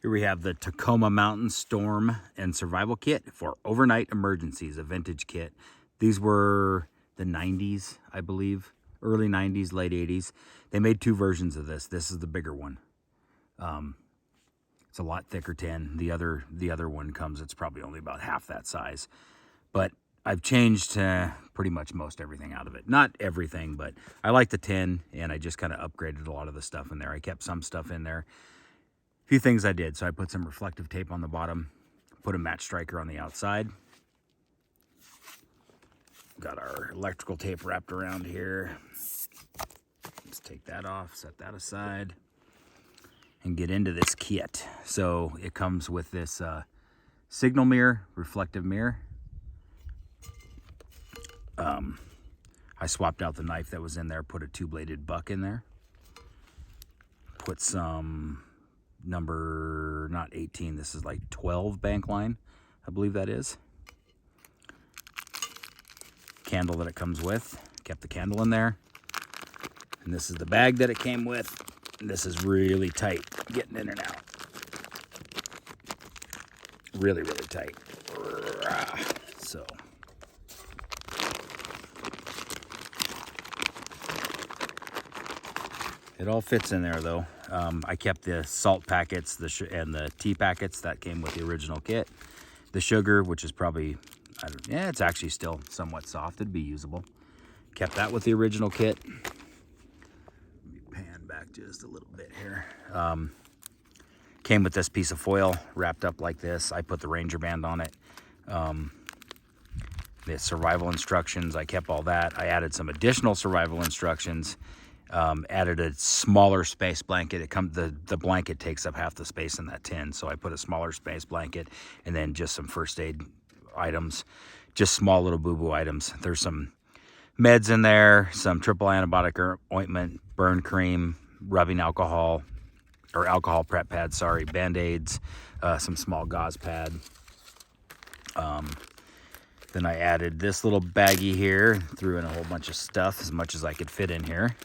Here we have the Tacoma Mountain Storm and Survival Kit for Overnight Emergencies, a vintage kit. These were the 90s, I believe, early 90s, late 80s. They made two versions of this. This is the bigger one. It's a lot thicker tin. The other one comes, it's probably only about half that size. But I've changed pretty much most everything out of it. Not everything, but I like the tin, and I just kind of upgraded a lot of the stuff in there. I kept some stuff in there. A few things I did. So I put some reflective tape on the bottom, put a match striker on the outside. Got our electrical tape wrapped around here. Let's take that off, set that aside, and get into this kit. So it comes with this signal mirror, reflective mirror. I swapped out the knife that was in there, put a two-bladed buck in there. Put some number, not 18, this is like 12 bank line, I believe that is. Candle that it comes with, kept the candle in there. And this is the bag that it came with. And this is really tight, getting in and out. Really, really tight. So. It all fits in there though. I kept the salt packets and the tea packets that came with the original kit. The sugar, which is probably, it's actually still somewhat soft. It'd be usable. Kept that with the original kit. Let me pan back just a little bit here. Came with this piece of foil wrapped up like this. I put the Ranger band on it. The survival instructions, I kept all that. I added some additional survival instructions. Added a smaller space blanket. The blanket takes up half the space in that tin, so I put a smaller space blanket, and then just some first aid items, just small little boo-boo items. There's some meds in there, some triple antibiotic ointment, burn cream, rubbing alcohol, or alcohol prep pad, sorry, Band-Aids, some small gauze pad. Then I added this little baggie here, threw in a whole bunch of stuff, as much as I could fit in here.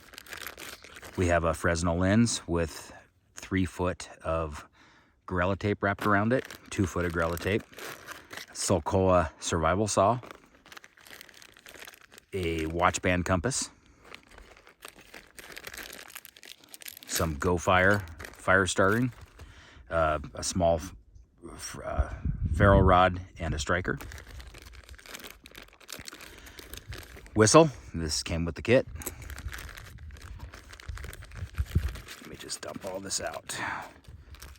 We have a Fresnel lens with 3 foot of Gorilla tape wrapped around it, 2 foot of Gorilla tape, Sulcoa survival saw, a watch band compass, some Go fire starting, a small ferro rod, and a striker. Whistle, this came with the kit. Just dump all this out.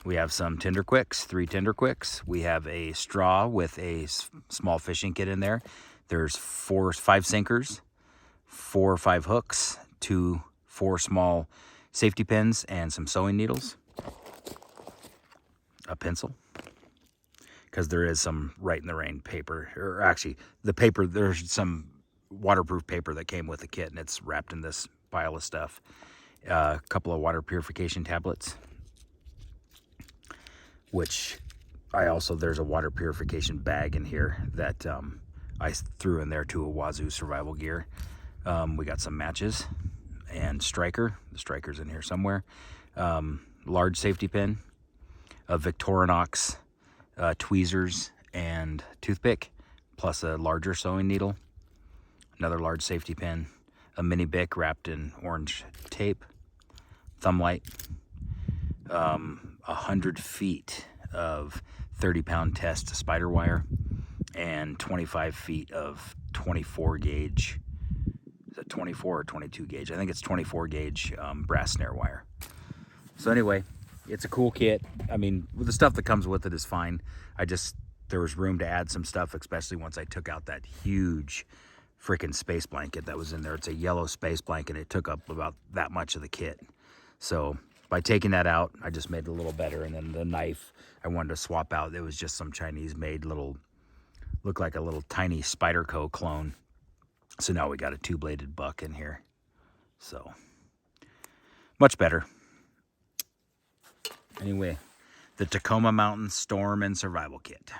We have some Tinder Quicks, 3 Tinder Quicks. We have a straw with a small fishing kit in there. There's 5 sinkers, 4 or 5 hooks, 4 small safety pins, and some sewing needles. A pencil, because there is some Right in the Rain paper, or actually the paper, there's some waterproof paper that came with the kit, and it's wrapped in this pile of stuff. A couple of water purification tablets, which there's a water purification bag in here that I threw in there to a Wazoo survival gear. We got some matches and striker. The striker's in here somewhere. Large safety pin, a Victorinox tweezers and toothpick, plus a larger sewing needle, another large safety pin, a mini Bic wrapped in orange tape, thumb light, 100 feet of 30-pound test spider wire, and 25 feet of 24 gauge, is it 24 or 22 gauge? I think it's 24 gauge brass snare wire. So anyway, it's a cool kit. I mean, the stuff that comes with it is fine. There was room to add some stuff, especially once I took out that huge freaking space blanket that was in there. It's a yellow space blanket. It took up about that much of the kit. So by taking that out, I just made it a little better. And then the knife I wanted to swap out. It was just some Chinese made looked like a little tiny Spyderco clone. So now we got a 2-bladed buck in here. So much better. Anyway, the Tacoma Mountain Storm and Survival Kit.